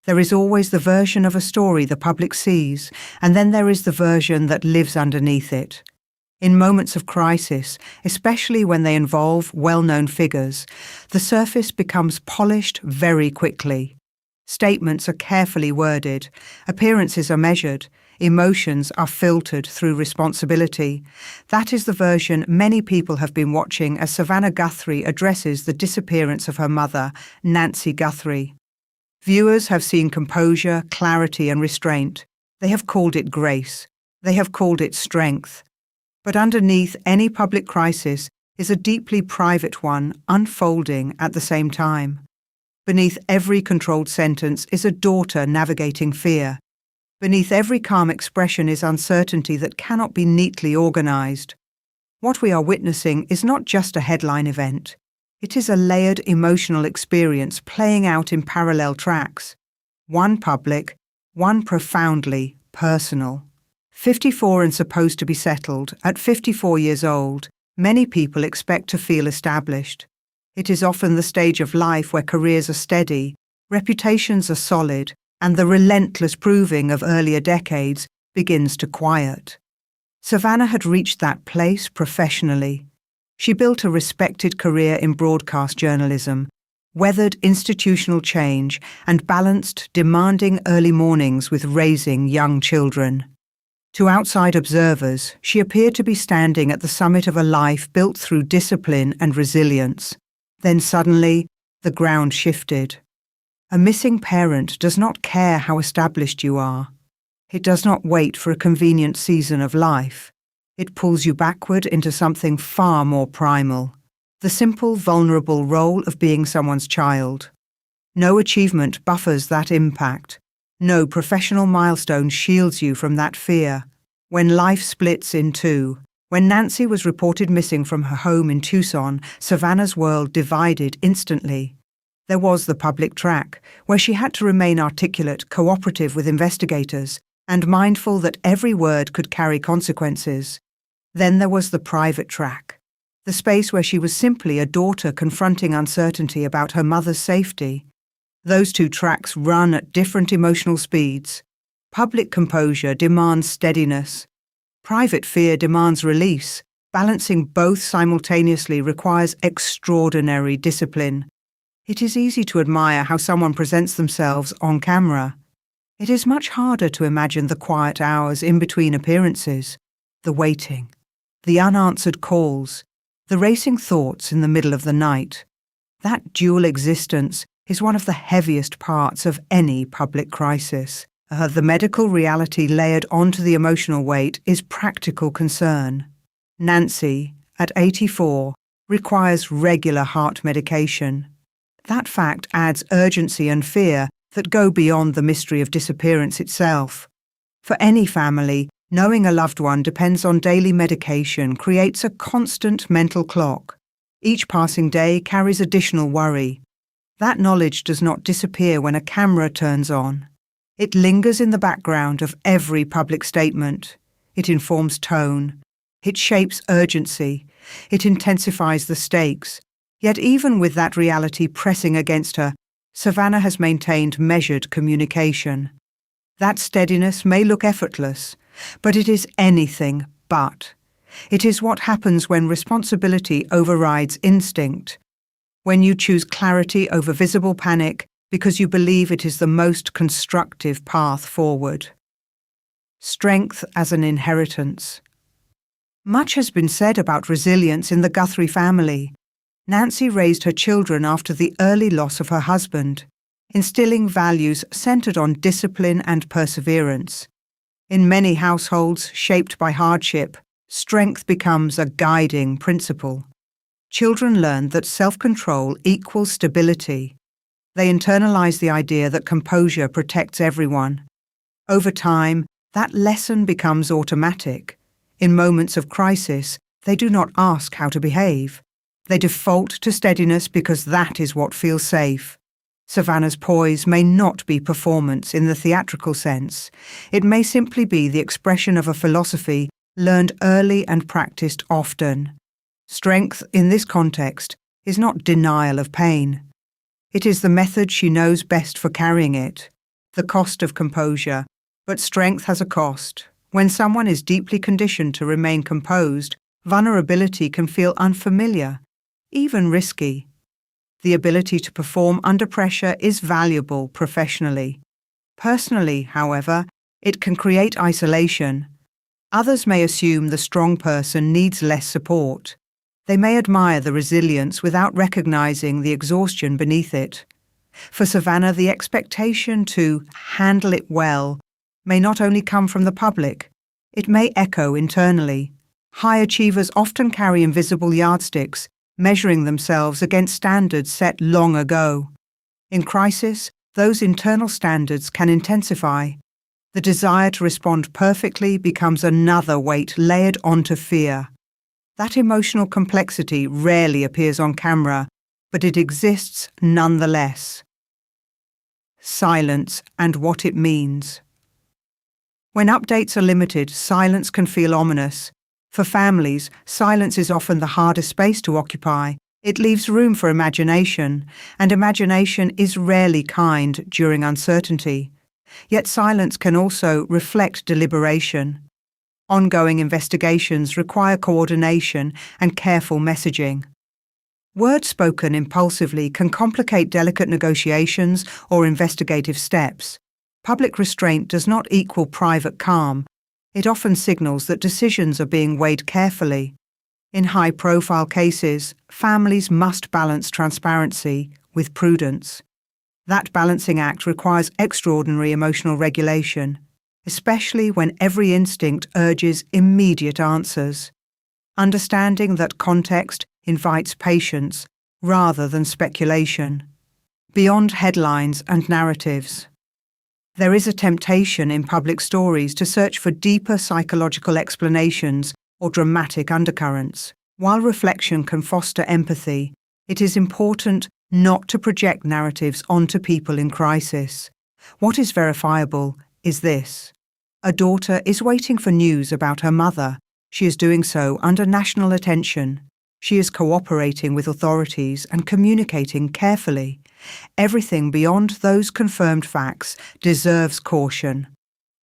There is always the version of a story the public sees, and then there is the version that lives underneath it. In moments of crisis, especially when they involve well-known figures, the surface becomes polished very quickly. Statements are carefully worded, appearances are measured, emotions are filtered through responsibility. That is the version many people have been watching as Savannah Guthrie addresses the disappearance of her mother, Nancy Guthrie. Viewers have seen composure, clarity, and restraint. They have called it grace. They have called it strength. But underneath any public crisis is a deeply private one unfolding at the same time. Beneath every controlled sentence is a daughter navigating fear. Beneath every calm expression is uncertainty that cannot be neatly organized. What we are witnessing is not just a headline event. It is a layered emotional experience playing out in parallel tracks. One public, one profoundly personal. 54 and supposed to be settled, at 54 years old, many people expect to feel established. It is often the stage of life where careers are steady, reputations are solid, and the relentless proving of earlier decades begins to quiet. Savannah had reached that place professionally. She built a respected career in broadcast journalism, weathered institutional change, and balanced demanding early mornings with raising young children. To outside observers, she appeared to be standing at the summit of a life built through discipline and resilience. Then suddenly, the ground shifted. A missing parent does not care how established you are. It does not wait for a convenient season of life. It pulls you backward into something far more primal. The simple, vulnerable role of being someone's child. No achievement buffers that impact. No professional milestone shields you from that fear. When life splits in two, when Nancy was reported missing from her home in Tucson, Savannah's world divided instantly. There was the public track, where she had to remain articulate, cooperative with investigators, and mindful that every word could carry consequences. Then there was the private track, the space where she was simply a daughter confronting uncertainty about her mother's safety. Those two tracks run at different emotional speeds. Public composure demands steadiness. Private fear demands release. Balancing both simultaneously requires extraordinary discipline. It is easy to admire how someone presents themselves on camera. It is much harder to imagine the quiet hours in between appearances, the waiting, the unanswered calls, the racing thoughts in the middle of the night. That dual existence is one of the heaviest parts of any public crisis. The medical reality layered onto the emotional weight is practical concern. Nancy, at 84, requires regular heart medication. That fact adds urgency and fear that go beyond the mystery of disappearance itself. For any family, knowing a loved one depends on daily medication creates a constant mental clock. Each passing day carries additional worry. That knowledge does not disappear when a camera turns on. It lingers in the background of every public statement. It informs tone. It shapes urgency. It intensifies the stakes. Yet even with that reality pressing against her, Savannah has maintained measured communication. That steadiness may look effortless, but it is anything but. It is what happens when responsibility overrides instinct. When you choose clarity over visible panic because you believe it is the most constructive path forward. Strength as an inheritance. Much has been said about resilience in the Guthrie family. Nancy raised her children after the early loss of her husband, instilling values centered on discipline and perseverance. In many households shaped by hardship, strength becomes a guiding principle. Children learn that self-control equals stability. They internalize the idea that composure protects everyone. Over time, that lesson becomes automatic. In moments of crisis, they do not ask how to behave. They default to steadiness because that is what feels safe. Savannah's poise may not be performance in the theatrical sense. It may simply be the expression of a philosophy learned early and practiced often. Strength, in this context, is not denial of pain. It is the method she knows best for carrying it. The cost of composure. But strength has a cost. When someone is deeply conditioned to remain composed, vulnerability can feel unfamiliar, even risky. The ability to perform under pressure is valuable professionally. Personally, however, it can create isolation. Others may assume the strong person needs less support. They may admire the resilience without recognizing the exhaustion beneath it. For Savannah, the expectation to handle it well may not only come from the public, it may echo internally. High achievers often carry invisible yardsticks, measuring themselves against standards set long ago. In crisis, those internal standards can intensify. The desire to respond perfectly becomes another weight layered onto fear. That emotional complexity rarely appears on camera, but it exists nonetheless. Silence and what it means. When updates are limited, silence can feel ominous. For families, silence is often the hardest space to occupy. It leaves room for imagination, and imagination is rarely kind during uncertainty. Yet silence can also reflect deliberation. Ongoing investigations require coordination and careful messaging. Words spoken impulsively can complicate delicate negotiations or investigative steps. Public restraint does not equal private calm. It often signals that decisions are being weighed carefully. In high-profile cases, families must balance transparency with prudence. That balancing act requires extraordinary emotional regulation, especially when every instinct urges immediate answers. Understanding that context invites patience rather than speculation. Beyond headlines and narratives. There is a temptation in public stories to search for deeper psychological explanations or dramatic undercurrents. While reflection can foster empathy, it is important not to project narratives onto people in crisis. What is verifiable is this. A daughter is waiting for news about her mother. She is doing so under national attention. She is cooperating with authorities and communicating carefully. Everything beyond those confirmed facts deserves caution.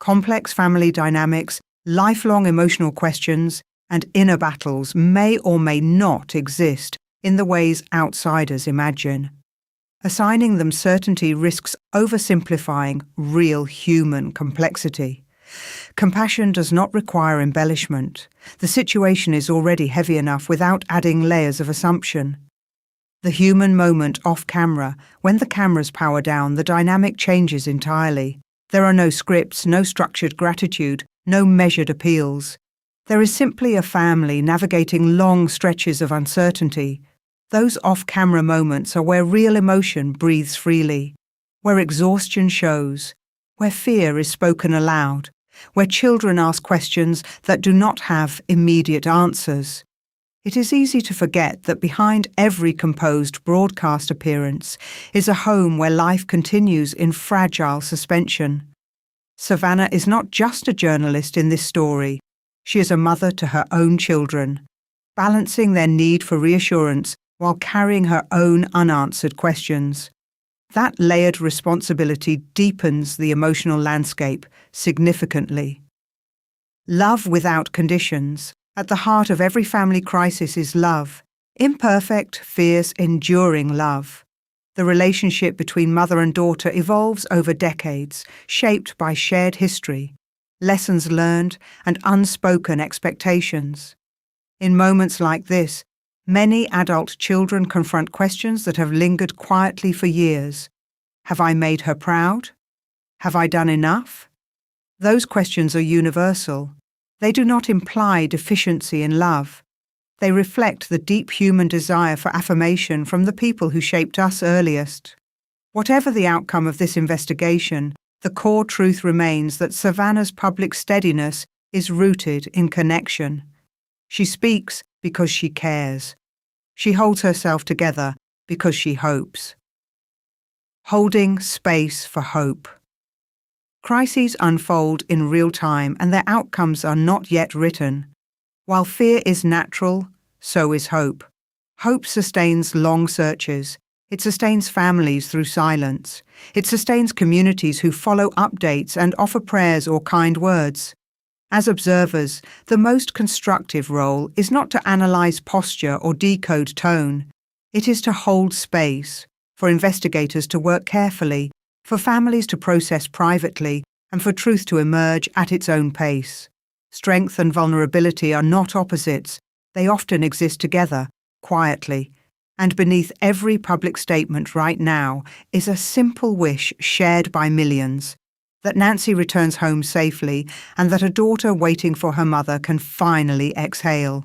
Complex family dynamics, lifelong emotional questions, and inner battles may or may not exist in the ways outsiders imagine. Assigning them certainty risks oversimplifying real human complexity. Compassion does not require embellishment. The situation is already heavy enough without adding layers of assumption. The human moment off camera, when the cameras power down, the dynamic changes entirely. There are no scripts, no structured gratitude, no measured appeals. There is simply a family navigating long stretches of uncertainty. Those off-camera moments are where real emotion breathes freely, where exhaustion shows, where fear is spoken aloud, where children ask questions that do not have immediate answers. It is easy to forget that behind every composed broadcast appearance is a home where life continues in fragile suspension. Savannah is not just a journalist in this story. She is a mother to her own children, balancing their need for reassurance while carrying her own unanswered questions. That layered responsibility deepens the emotional landscape significantly. Love without conditions. At the heart of every family crisis is love. Imperfect, fierce, enduring love. The relationship between mother and daughter evolves over decades, shaped by shared history, lessons learned, and unspoken expectations. In moments like this, many adult children confront questions that have lingered quietly for years. Have I made her proud? Have I done enough? Those questions are universal. They do not imply deficiency in love. They reflect the deep human desire for affirmation from the people who shaped us earliest. Whatever the outcome of this investigation, the core truth remains that Savannah's public steadiness is rooted in connection. She speaks because she cares. She holds herself together because she hopes. Holding space for hope. Crises unfold in real time and their outcomes are not yet written. While fear is natural, so is hope. Hope sustains long searches. It sustains families through silence. It sustains communities who follow updates and offer prayers or kind words. As observers, the most constructive role is not to analyze posture or decode tone. It is to hold space, for investigators to work carefully, for families to process privately, and for truth to emerge at its own pace. Strength and vulnerability are not opposites. They often exist together, quietly. And beneath every public statement right now is a simple wish shared by millions, that Nancy returns home safely and that a daughter waiting for her mother can finally exhale.